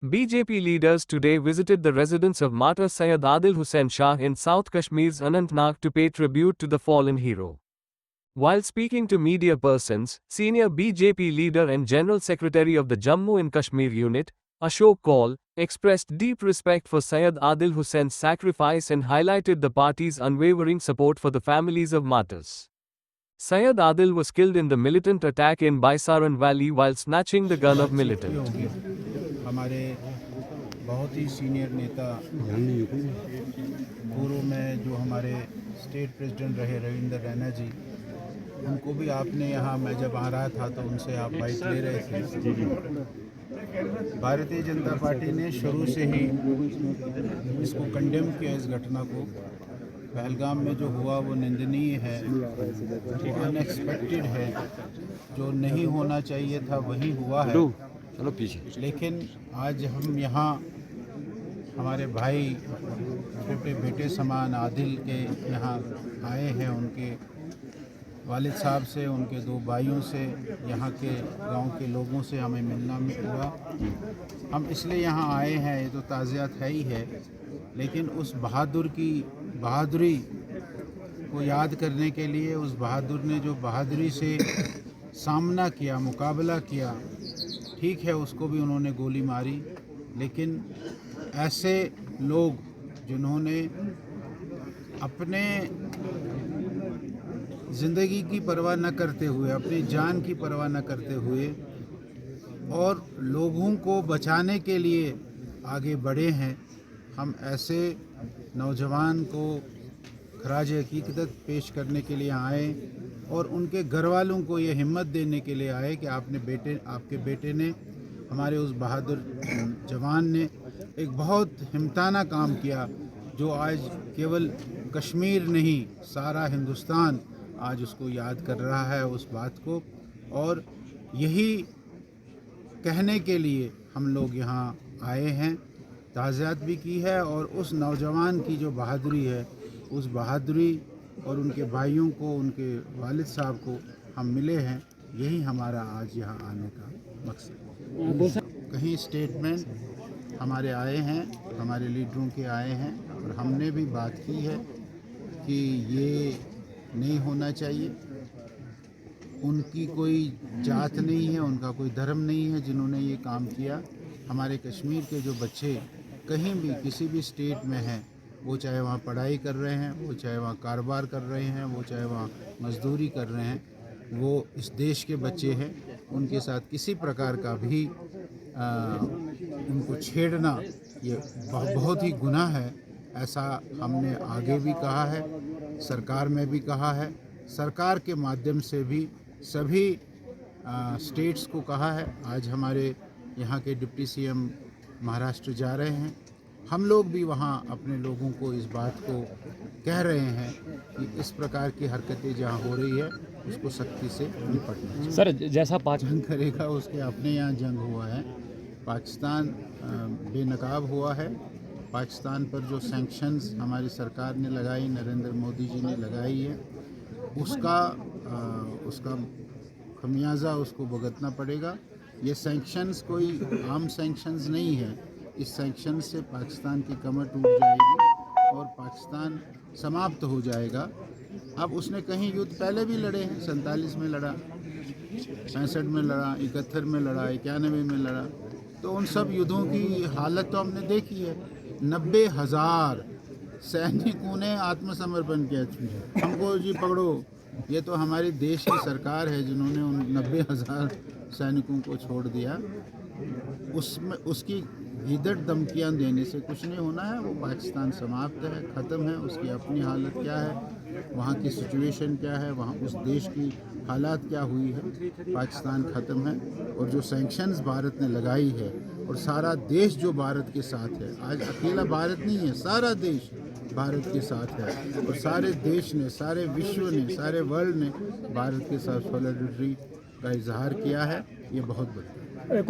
BJP leaders today visited the residence of martyr Syed Adil Hussain Shah in South Kashmir's Anantnag to pay tribute to the fallen hero. While speaking to media persons, senior BJP leader and General Secretary of the Jammu and Kashmir unit, Ashok Kaul, expressed deep respect for Syed Adil Hussein's sacrifice and highlighted the party's unwavering support for the families of martyrs. Syed Adil was killed in the militant attack in Baisaran Valley while snatching the gun of militant. हमारे बहुत ही senior नेता पूर्व में जो हमारे state president रहे रविंद्र रैना जी, उनको भी आपने यहाँ, मैं जब आ रहा था तो उनसे आप बाइट ले रहे थे। भारतीय जनता पार्टी ने शुरू से ही इसको कंडेम किया, इस घटना को। पहलगाम में जो हुआ वो निंदनीय है, वो अनएक्सपेक्टेड है, जो नहीं होना चाहिए था वही हुआ है। चलो पीछे। लेकिन आज हम यहाँ हमारे भाई, छोटे बेटे समान आदिल के यहाँ आए हैं। उनके वालिद साहब से, उनके दो भाइयों से, यहाँ के गांव के लोगों से हमें मिलना हुआ। हम इसलिए यहाँ आए हैं, ये तो ताज़ियत है ही है, लेकिन उस बहादुर की बहादुरी को याद करने के लिए, उस बहादुर ने जो बहादुरी से सामना किया, मुकाबला किया। ठीक है, उसको भी उन्होंने गोली मारी, लेकिन ऐसे लोग जिन्होंने अपने ज़िंदगी की परवाह न करते हुए, अपनी जान की परवाह न करते हुए और लोगों को बचाने के लिए आगे बढ़े हैं। हम ऐसे नौजवान को खराज अकीदत पेश करने के लिए आए और उनके घर वालों को ये हिम्मत देने के लिए आए कि आपके बेटे ने, हमारे उस बहादुर जवान ने एक बहुत हिम्मताना काम किया, जो आज केवल कश्मीर नहीं, सारा हिंदुस्तान आज उसको याद कर रहा है, उस बात को। और यही कहने के लिए हम लोग यहाँ आए हैं, ताज़ियत भी की है, और उस नौजवान की जो बहादुरी है, उस बहादुरी और उनके भाइयों को, उनके वालिद साहब को हम मिले हैं। यही हमारा आज यहाँ आने का मकसद। कहीं स्टेटमेंट हमारे आए हैं, हमारे लीडरों के आए हैं, और हमने भी बात की है कि ये नहीं होना चाहिए। उनकी कोई जात नहीं है, उनका कोई धर्म नहीं है जिन्होंने ये काम किया। हमारे कश्मीर के जो बच्चे कहीं भी किसी भी स्टेट में हैं, वो चाहे वहाँ पढ़ाई कर रहे हैं, वो चाहे वहाँ कारोबार कर रहे हैं, वो चाहे वहाँ मजदूरी कर रहे हैं, वो इस देश के बच्चे हैं। उनके साथ किसी प्रकार का भी उनको छेड़ना ये बहुत ही गुनाह है। ऐसा हमने आगे भी कहा है, सरकार में भी कहा है, सरकार के माध्यम से भी सभी स्टेट्स को कहा है। आज हमारे यहाँ के डिप्टी सीएम महाराष्ट्र जा रहे हैं, हम लोग भी वहाँ अपने लोगों को इस बात को कह रहे हैं कि इस प्रकार की हरकतें जहाँ हो रही है, उसको सख्ती से निपटना चाहिए। सर, जैसा जंग करेगा, उसके अपने यहाँ जंग हुआ है। पाकिस्तान बेनकाब हुआ है। पाकिस्तान पर जो सैंक्शंस हमारी सरकार ने लगाई, नरेंद्र मोदी जी ने लगाई है, उसका खमियाजा उसको भुगतना पड़ेगा। ये सैंक्शंस कोई आम सैंक्शंस नहीं है। इस सैंक्शन से पाकिस्तान की कमर टूट जाएगी और पाकिस्तान समाप्त हो जाएगा। अब उसने कहीं युद्ध पहले भी लड़े हैं, 47 में लड़ा, 65 में लड़ा, 71 में लड़ा, 91 में लड़ा, तो उन सब युद्धों की हालत तो हमने देखी है। 90,000 सैनिकों ने आत्मसमर्पण किया। हमको जी पकड़ो, ये तो हमारे देश की सरकार है जिन्होंने उन 90,000 सैनिकों को छोड़ दिया। उसमें उसकी गिदड़ धमकियाँ देने से कुछ नहीं होना है। वो पाकिस्तान समाप्त है, ख़त्म है। उसकी अपनी हालत क्या है, वहाँ की सिचुएशन क्या है, वहाँ उस देश की हालात क्या हुई है, पाकिस्तान ख़त्म है। और जो सैंक्शंस भारत ने लगाई है, और सारा देश जो भारत के साथ है, आज अकेला भारत नहीं है, सारा देश भारत के साथ है, और सारे देश ने, सारे विश्व ने, सारे वर्ल्ड ने भारत के साथ सॉलिडरिटी का इजहार किया है। ये बहुत बड़ा है।